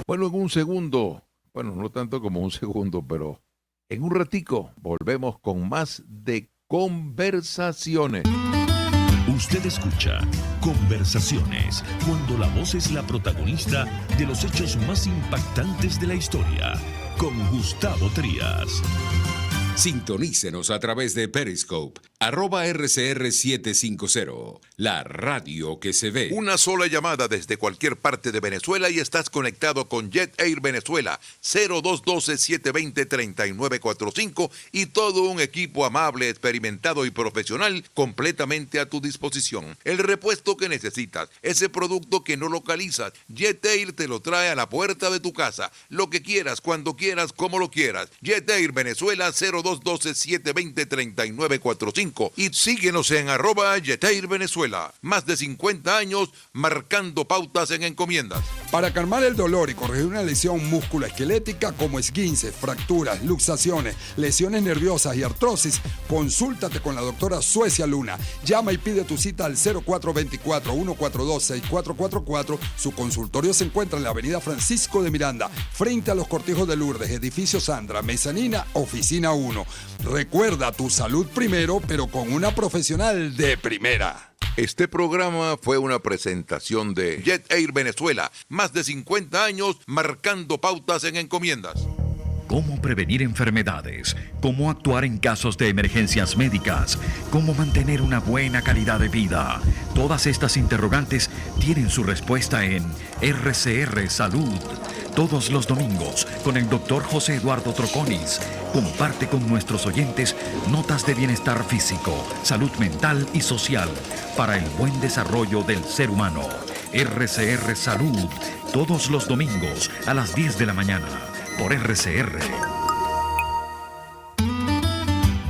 Bueno, en un segundo, bueno, no tanto como un segundo, pero en un ratico volvemos con más de Conversaciones. Usted escucha Conversaciones, cuando la voz es la protagonista de los hechos más impactantes de la historia, con Gustavo Trías. Sintonícenos a través de Periscope, @RCR750, la radio que se ve. Una sola llamada desde cualquier parte de Venezuela y estás conectado con Jet Air Venezuela, 0212-720-3945 y todo un equipo amable, experimentado y profesional completamente a tu disposición. El repuesto que necesitas, ese producto que no localizas, Jet Air te lo trae a la puerta de tu casa. Lo que quieras, cuando quieras, como lo quieras. Jet Air Venezuela, 0212-720-3945 y síguenos en @Jet Air Venezuela. Más de 50 años marcando pautas en encomiendas. Para calmar el dolor y corregir una lesión musculoesquelética como esguinces, fracturas, luxaciones, lesiones nerviosas y artrosis, consúltate con la doctora Suecia Luna. Llama y pide tu cita al 0424-142-6444. Su consultorio se encuentra en la avenida Francisco de Miranda, frente a los Cortijos de Lourdes, edificio Sandra, Mezanina, oficina 1. Recuerda, tu salud primero, pero con una profesional de primera. Este programa fue una presentación de Jet Air Venezuela. Más de 50 años marcando pautas en encomiendas. Cómo prevenir enfermedades, cómo actuar en casos de emergencias médicas, cómo mantener una buena calidad de vida. Todas estas interrogantes tienen su respuesta en RCR Salud. Todos los domingos con el Dr. José Eduardo Troconis. Comparte con nuestros oyentes notas de bienestar físico, salud mental y social para el buen desarrollo del ser humano. RCR Salud. Todos los domingos a las 10 de la mañana. Por RCR.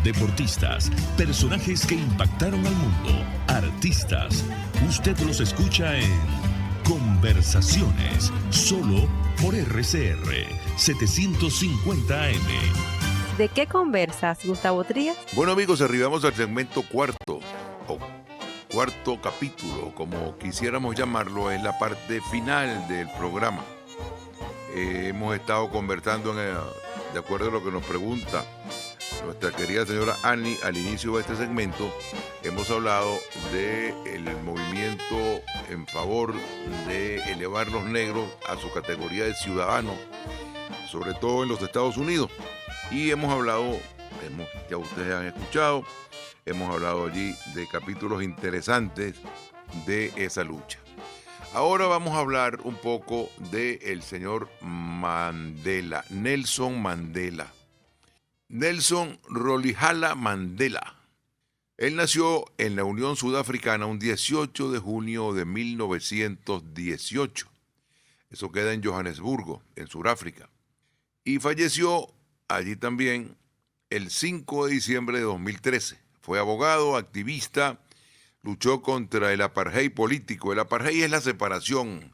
Deportistas, personajes que impactaron al mundo, artistas. Usted los escucha en Conversaciones, solo por RCR 750 AM. ¿De qué conversas, Gustavo Trías? Bueno, amigos, arribamos al segmento cuarto, o cuarto capítulo, como quisiéramos llamarlo, es la parte final del programa. Hemos estado conversando de acuerdo a lo que nos pregunta nuestra querida señora Annie al inicio de este segmento. Hemos hablado del movimiento en favor de elevar los negros a su categoría de ciudadanos, sobre todo en los Estados Unidos. Y hemos hablado, ya ustedes han escuchado, hemos hablado allí de capítulos interesantes de esa lucha. Ahora vamos a hablar un poco del señor Mandela, Nelson Mandela. Nelson Rolihlahla Mandela. Él nació en la Unión Sudafricana un 18 de junio de 1918. Eso queda en Johannesburgo, en Sudáfrica. Y falleció allí también el 5 de diciembre de 2013. Fue abogado, activista, luchó contra el apartheid político. El apartheid es la separación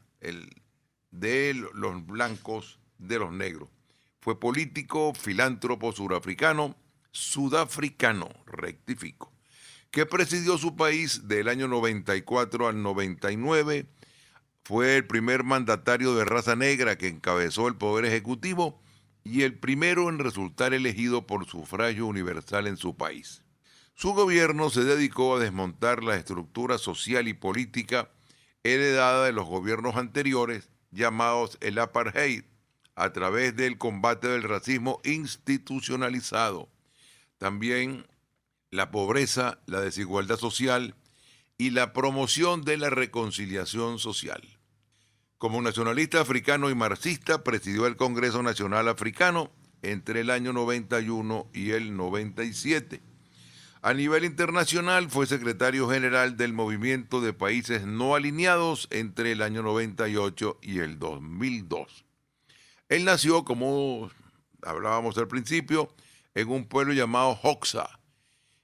de los blancos de los negros. Fue político, filántropo sudafricano, rectifico, que presidió su país del año 94 al 99. Fue el primer mandatario de raza negra que encabezó el Poder Ejecutivo y el primero en resultar elegido por sufragio universal en su país. Su gobierno se dedicó a desmontar la estructura social y política heredada de los gobiernos anteriores, llamados el apartheid, a través del combate del racismo institucionalizado. También la pobreza, la desigualdad social y la promoción de la reconciliación social. Como nacionalista africano y marxista, presidió el Congreso Nacional Africano entre el año 91 y el 97. A nivel internacional fue secretario general del Movimiento de Países No Alineados entre el año 98 y el 2002. Él nació, como hablábamos al principio, en un pueblo llamado Hoxa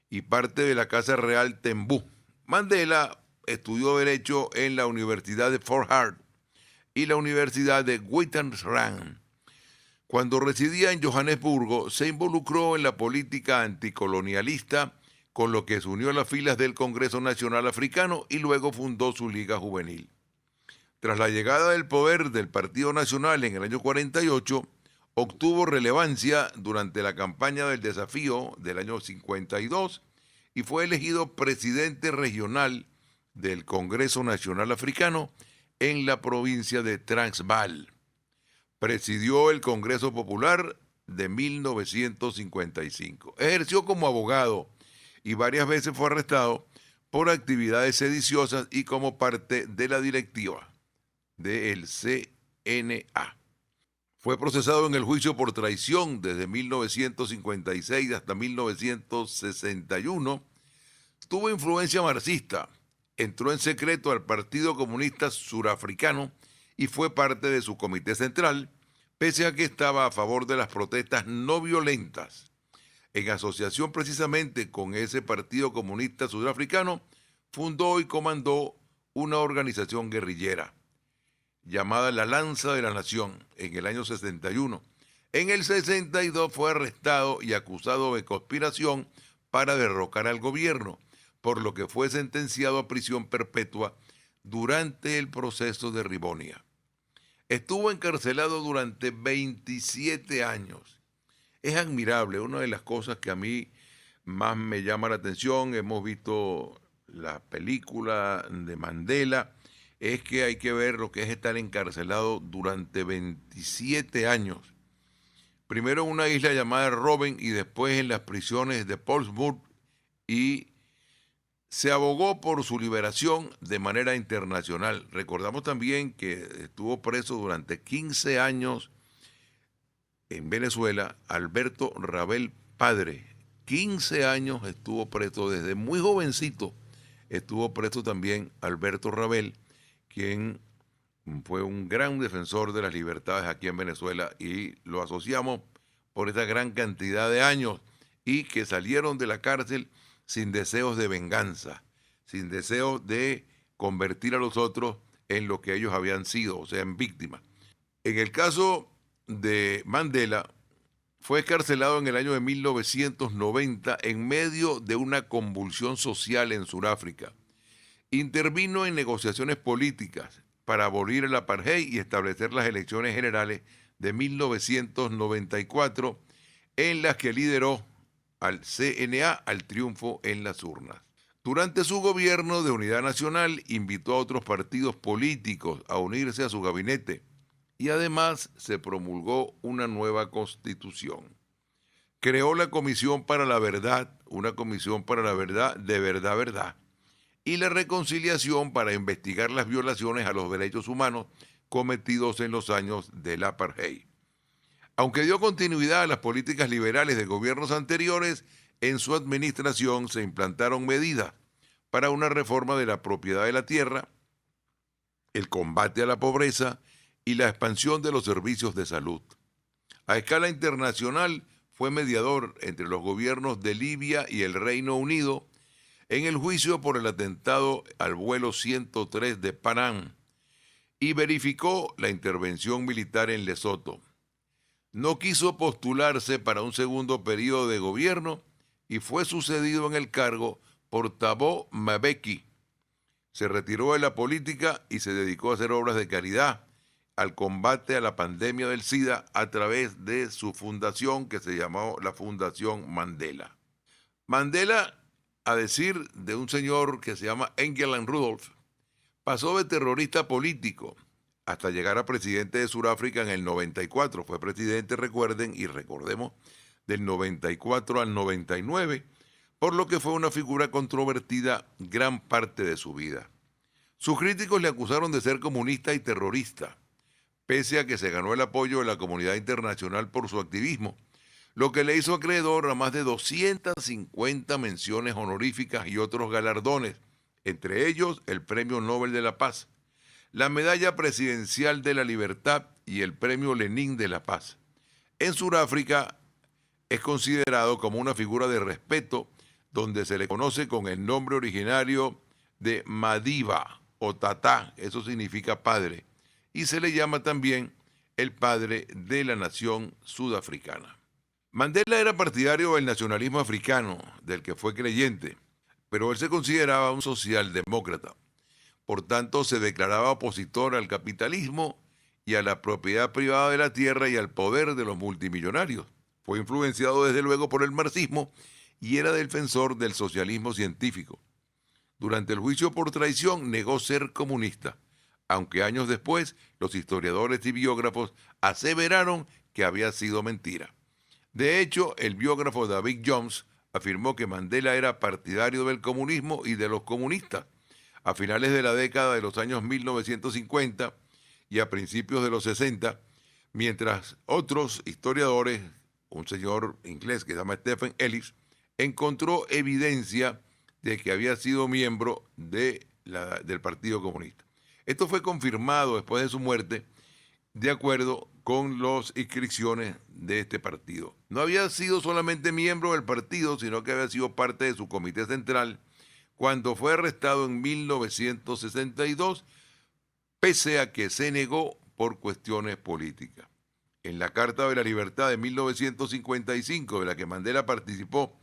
y parte de la Casa Real Tembú. Mandela estudió Derecho en la Universidad de Fort Hare y la Universidad de Witwatersrand. Cuando residía en Johannesburgo, se involucró en la política anticolonialista, con lo que se unió a las filas del Congreso Nacional Africano y luego fundó su Liga Juvenil. Tras la llegada del poder del Partido Nacional en el año 48, obtuvo relevancia durante la campaña del desafío del año 52 y fue elegido presidente regional del Congreso Nacional Africano en la provincia de Transvaal. Presidió el Congreso Popular de 1955. Ejerció como abogado y varias veces fue arrestado por actividades sediciosas y como parte de la directiva del CNA. Fue procesado en el juicio por traición desde 1956 hasta 1961. Tuvo influencia marxista. Entró en secreto al Partido Comunista Surafricano y fue parte de su comité central, pese a que estaba a favor de las protestas no violentas. En asociación precisamente con ese Partido Comunista Sudafricano, fundó y comandó una organización guerrillera llamada La Lanza de la Nación en el año 61. En el 62 fue arrestado y acusado de conspiración para derrocar al gobierno, por lo que fue sentenciado a prisión perpetua durante el proceso de Rivonia. Estuvo encarcelado durante 27 años. Es admirable, una de las cosas que a mí más me llama la atención, hemos visto la película de Mandela, es que hay que ver lo que es estar encarcelado durante 27 años. Primero en una isla llamada Robben y después en las prisiones de Portsmouth, y se abogó por su liberación de manera internacional. Recordamos también que estuvo preso durante 15 años en Venezuela Alberto Rabel padre. 15 años estuvo preso, desde muy jovencito estuvo preso también Alberto Rabel, quien fue un gran defensor de las libertades aquí en Venezuela, y lo asociamos por esa gran cantidad de años y que salieron de la cárcel sin deseos de venganza, sin deseos de convertir a los otros en lo que ellos habían sido, o sea, en víctimas. En el caso de Mandela, fue escarcelado en el año de 1990 en medio de una convulsión social en Sudáfrica. Intervino en negociaciones políticas para abolir el apartheid y establecer las elecciones generales de 1994, en las que lideró al CNA al triunfo en las urnas. Durante su gobierno de unidad nacional, invitó a otros partidos políticos a unirse a su gabinete y además se promulgó una nueva constitución. Creó la Comisión para la Verdad, una comisión para la verdad de verdad, y la reconciliación para investigar las violaciones a los derechos humanos cometidos en los años del apartheid. Aunque dio continuidad a las políticas liberales de gobiernos anteriores, en su administración se implantaron medidas para una reforma de la propiedad de la tierra, el combate a la pobreza y la expansión de los servicios de salud. A escala internacional fue mediador entre los gobiernos de Libia y el Reino Unido en el juicio por el atentado al vuelo 103 de Pan Am y verificó la intervención militar en Lesoto. No quiso postularse para un segundo periodo de gobierno y fue sucedido en el cargo por Thabo Mbeki. Se retiró de la política y se dedicó a hacer obras de caridad, al combate a la pandemia del SIDA a través de su fundación, que se llamó la Fundación Mandela. Mandela, a decir de un señor que se llama Engeland Rudolph, pasó de terrorista político hasta llegar a presidente de Sudáfrica en el 94. Fue presidente, recuerden y recordemos, del 94 al 99, por lo que fue una figura controvertida gran parte de su vida. Sus críticos le acusaron de ser comunista y terrorista, pese a que se ganó el apoyo de la comunidad internacional por su activismo, lo que le hizo acreedor a más de 250 menciones honoríficas y otros galardones, entre ellos el Premio Nobel de la Paz, la Medalla Presidencial de la Libertad y el Premio Lenin de la Paz. En Sudáfrica es considerado como una figura de respeto, donde se le conoce con el nombre originario de Madiba o Tata, eso significa padre, y se le llama también el padre de la nación sudafricana. Mandela era partidario del nacionalismo africano, del que fue creyente, pero él se consideraba un socialdemócrata. Por tanto, se declaraba opositor al capitalismo y a la propiedad privada de la tierra y al poder de los multimillonarios. Fue influenciado desde luego por el marxismo y era defensor del socialismo científico. Durante el juicio por traición negó ser comunista, aunque años después los historiadores y biógrafos aseveraron que había sido mentira. De hecho, el biógrafo David Jones afirmó que Mandela era partidario del comunismo y de los comunistas. A finales de la década de los años 1950 y a principios de los 60, mientras otros historiadores, un señor inglés que se llama Stephen Ellis, encontró evidencia de que había sido miembro del Partido Comunista. Esto fue confirmado después de su muerte, de acuerdo con las inscripciones de este partido. No había sido solamente miembro del partido, sino que había sido parte de su comité central cuando fue arrestado en 1962, pese a que se negó por cuestiones políticas. En la Carta de la Libertad de 1955, de la que Mandela participó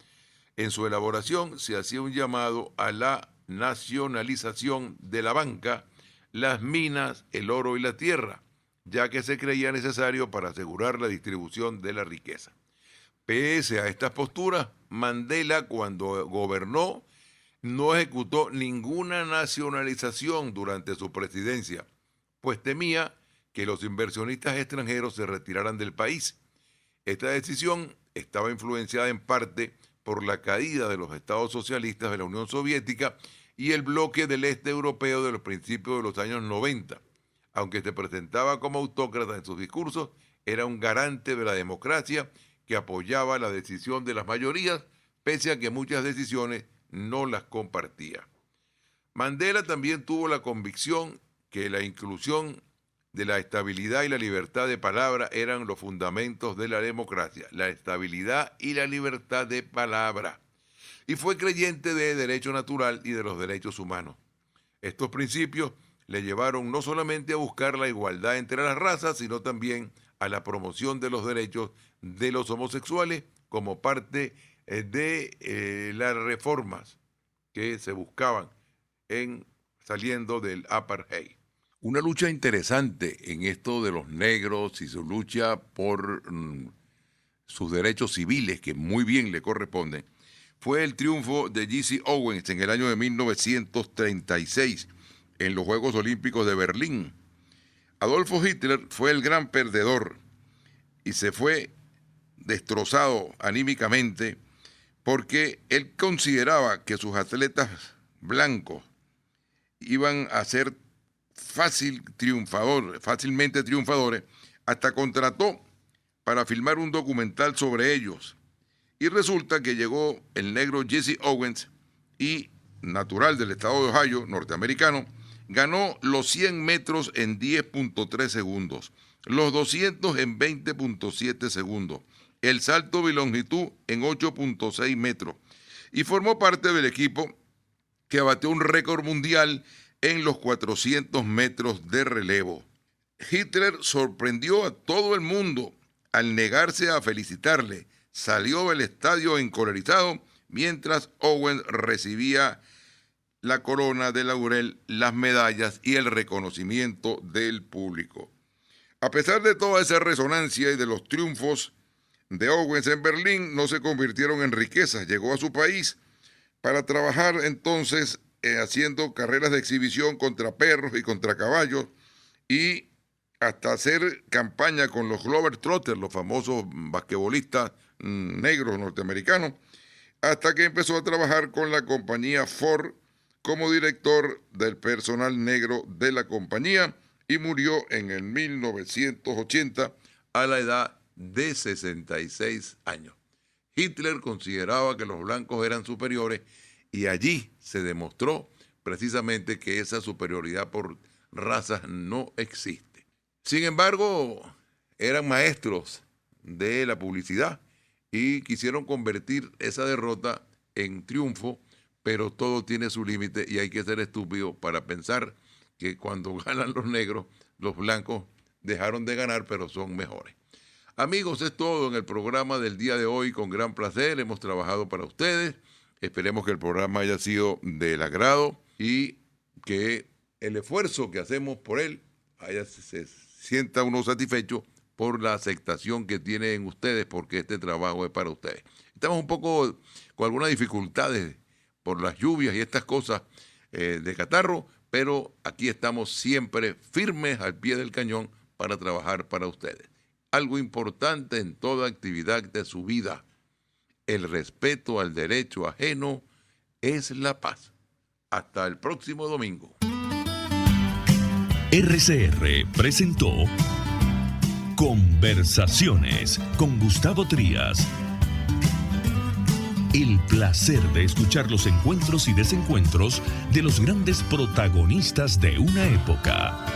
en su elaboración, se hacía un llamado a la nacionalización de la banca, las minas, el oro y la tierra, ya que se creía necesario para asegurar la distribución de la riqueza. Pese a estas posturas, Mandela, cuando gobernó, no ejecutó ninguna nacionalización durante su presidencia, pues temía que los inversionistas extranjeros se retiraran del país. Esta decisión estaba influenciada en parte por la caída de los estados socialistas de la Unión Soviética y el bloque del este europeo de los principios de los años 90. Aunque se presentaba como autócrata en sus discursos, era un garante de la democracia que apoyaba la decisión de las mayorías, pese a que muchas decisiones no las compartía. Mandela también tuvo la convicción que la inclusión de la estabilidad y la libertad de palabra eran los fundamentos de la democracia, la estabilidad y la libertad de palabra. Y fue creyente de derecho natural y de los derechos humanos. Estos principios le llevaron no solamente a buscar la igualdad entre las razas, sino también a la promoción de los derechos de los homosexuales como parte de las reformas que se buscaban saliendo del apartheid. Una lucha interesante en esto de los negros y su lucha por sus derechos civiles, que muy bien le corresponden, fue el triunfo de Jesse Owens en el año de 1936 en los Juegos Olímpicos de Berlín. Adolfo Hitler fue el gran perdedor y se fue destrozado anímicamente porque él consideraba que sus atletas blancos iban a ser fácilmente triunfadores, hasta contrató para filmar un documental sobre ellos. Y resulta que llegó el negro Jesse Owens y, natural del estado de Ohio, norteamericano, ganó los 100 metros en 10.3 segundos, los 200 en 20.7 segundos, el salto de longitud en 8.6 metros y formó parte del equipo que batió un récord mundial en los 400 metros de relevo. Hitler sorprendió a todo el mundo al negarse a felicitarle. Salió del estadio encolerizado mientras Owens recibía la corona de laurel, las medallas y el reconocimiento del público. A pesar de toda esa resonancia y de los triunfos de Owens en Berlín, no se convirtieron en riquezas. Llegó a su país para trabajar entonces haciendo carreras de exhibición contra perros y contra caballos y hasta hacer campaña con los Globetrotters, los famosos basquetbolistas negros norteamericanos, hasta que empezó a trabajar con la compañía Ford como director del personal negro de la compañía y murió en el 1980 a la edad de 66 años. Hitler consideraba que los blancos eran superiores y allí se demostró precisamente que esa superioridad por razas no existe. Sin embargo, eran maestros de la publicidad y quisieron convertir esa derrota en triunfo, pero todo tiene su límite y hay que ser estúpido para pensar que cuando ganan los negros, los blancos dejaron de ganar, pero son mejores. Amigos, es todo en el programa del día de hoy. Con gran placer hemos trabajado para ustedes. Esperemos que el programa haya sido del agrado y que el esfuerzo que hacemos por él se sienta uno satisfecho por la aceptación que tienen ustedes, porque este trabajo es para ustedes. Estamos un poco con algunas dificultades por las lluvias y estas cosas de catarro, pero aquí estamos siempre firmes al pie del cañón para trabajar para ustedes. Algo importante en toda actividad de su vida, el respeto al derecho ajeno es la paz. Hasta el próximo domingo. RCR presentó Conversaciones con Gustavo Trías. El placer de escuchar los encuentros y desencuentros de los grandes protagonistas de una época.